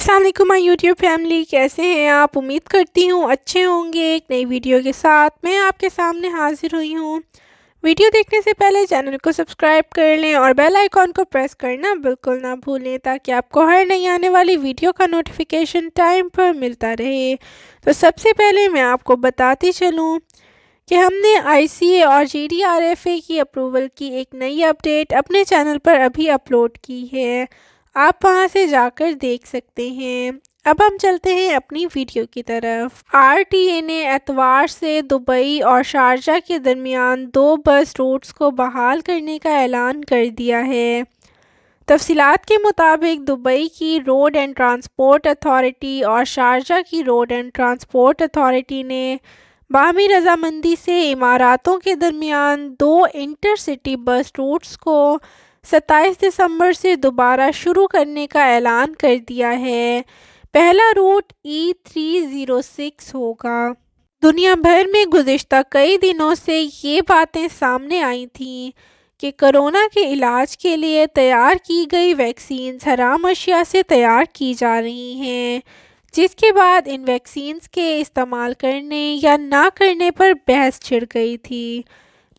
अस्सलाम वालेकुम my YouTube family, कैसे हैं आप। उम्मीद करती हूँ अच्छे होंगे। एक नई वीडियो के साथ मैं आपके सामने हाजिर हुई हूँ। वीडियो देखने से पहले चैनल को सब्सक्राइब कर लें और बेल आइकॉन को प्रेस करना बिल्कुल ना भूलें ताकि आपको हर नई आने वाली वीडियो का नोटिफिकेशन टाइम पर मिलता रहे। तो सबसे पहले मैं आपको बताती चलूँ कि हमने ICA और GDRFA की अप्रूवल की एक नई अपडेट अपने चैनल पर अभी अपलोड की है, आप वहां से जाकर देख सकते हैं। अब हम चलते हैं अपनी वीडियो की तरफ। RTA ने एतवार से दुबई और शारजा के दरमियान 2 बस रूट्स को बहाल करने का ऐलान कर दिया है। तफसीलात के मुताबिक दुबई की रोड एंड ट्रांसपोर्ट अथॉरिटी और शारजा की रोड एंड ट्रांसपोर्ट अथॉरिटी ने बाहमी रजामंदी से इमारातों के दरमियान 2 इंटरसिटी बस रूट्स को 27 दिसंबर से दोबारा शुरू करने का ऐलान कर दिया है। पहला रूट E306 होगा। दुनिया भर में गुज़िश्ता कई दिनों से ये बातें सामने आई थीं कि कोरोना के इलाज के लिए तैयार की गई वैक्सीन्स हराम अशिया से तैयार की जा रही हैं, जिसके बाद इन वैक्सीन्स के इस्तेमाल करने या ना करने पर बहस छिड़ गई थी।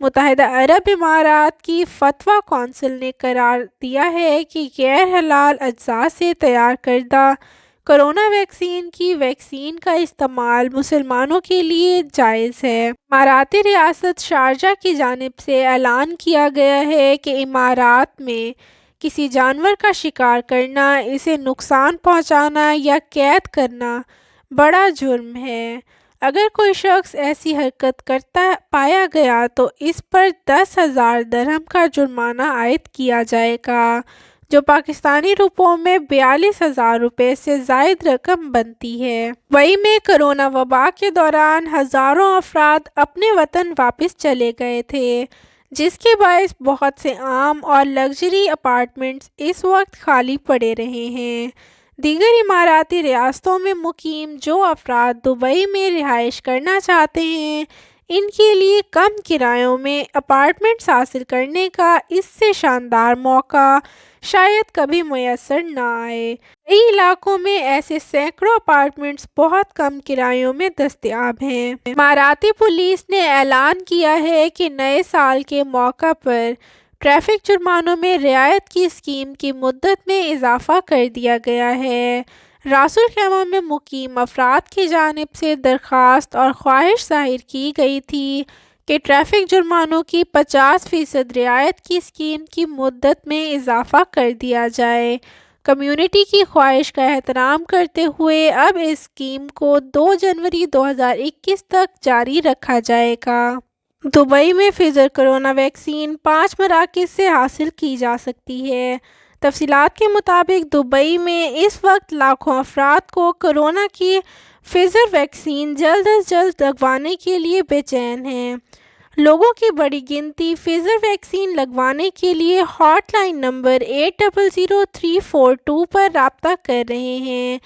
मुत्तहिदा अरब इमारात की फतवा कौंसिल ने करार दिया है कि गैर हलाल अज्जा से तैयार करदा कोरोना वैक्सीन का इस्तेमाल मुसलमानों के लिए जायज़ है। इमाराती रियासत शारजा की जानिब से ऐलान किया गया है कि इमारात में किसी जानवर का शिकार करना, इसे नुकसान पहुंचाना या कैद करना बड़ा जुर्म है। अगर कोई शख्स ऐसी हरकत करता पाया गया तो इस पर 10,000 दिरहम का जुर्माना आयद किया जाएगा, जो पाकिस्तानी रुपयों में 42,000 रुपये से ज़ायद रकम बनती है। वही में कोरोना वबा के दौरान हज़ारों अफराद अपने वतन वापस चले गए थे, जिसके बायस बहुत से आम और लग्जरी अपार्टमेंट्स इस वक्त खाली पड़े रहे हैं। दीगर इमाराती रियासतों में मुकीम जो अफराद दुबई में रिहाइश करना चाहते हैं, इनके लिए कम किरायों में अपार्टमेंट्स हासिल करने का इससे शानदार मौका शायद कभी मुयस्सर ना आए। कई इलाकों में ऐसे सैकड़ों अपार्टमेंट्स बहुत कम किरायों में दस्तयाब हैं। इमाराती पुलिस ने ऐलान किया है कि नए साल के मौका पर ट्रैफिक जुर्मानों में रियायत की स्कीम की मुद्दत में इजाफा कर दिया गया है। रासुल खैमा में मुकीम अफराद की जानिब से दरख्वास्त और ख्वाहिश जाहिर की गई थी कि ट्रैफिक जुर्मानों की 50% रियायत की स्कीम की मुद्दत में इजाफा कर दिया जाए। कम्युनिटी की ख्वाहिश का एहतराम करते हुए अब इस स्कीम को 2 जनवरी 2021 तक जारी रखा जाएगा। दुबई में फिजर कोरोना वैक्सीन 5 मराकज़ से हासिल की जा सकती है। तफसीलात के मुताबिक दुबई में इस वक्त लाखों अफराद को कोरोना की फिजर वैक्सीन जल्द अज जल्द लगवाने के लिए बेचैन हैं। लोगों की बड़ी गिनती फिजर वैक्सीन लगवाने के लिए हॉटलाइन नंबर 800342 पर राब्ता कर रहे हैं।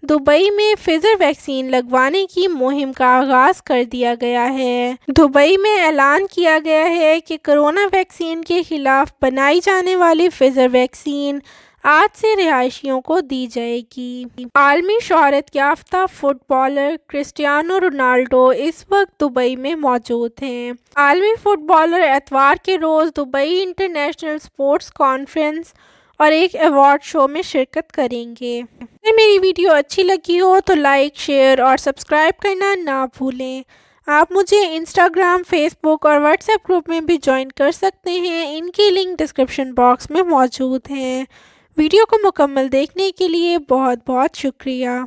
दुबई में फिजर वैक्सीन लगवाने की मुहिम का आगाज़ कर दिया गया है। दुबई में ऐलान किया गया है कि कोरोना वैक्सीन के खिलाफ बनाई जाने वाली फिजर वैक्सीन आज से रिहायशियों को दी जाएगी। आलमी शोहरत याफ्ता फुटबॉलर क्रिस्टियानो रोनाल्डो इस वक्त दुबई में मौजूद हैं। आलमी फुटबॉलर एतवार के रोज़ दुबई इंटरनेशनल स्पोर्ट्स कॉन्फ्रेंस और एक अवार्ड शो में शिरकत करेंगे। अगर मेरी वीडियो अच्छी लगी हो तो लाइक, शेयर और सब्सक्राइब करना ना भूलें। आप मुझे इंस्टाग्राम, फेसबुक और व्हाट्सएप ग्रुप में भी ज्वाइन कर सकते हैं, इनकी लिंक डिस्क्रिप्शन बॉक्स में मौजूद हैं। वीडियो को मुकम्मल देखने के लिए बहुत बहुत शुक्रिया।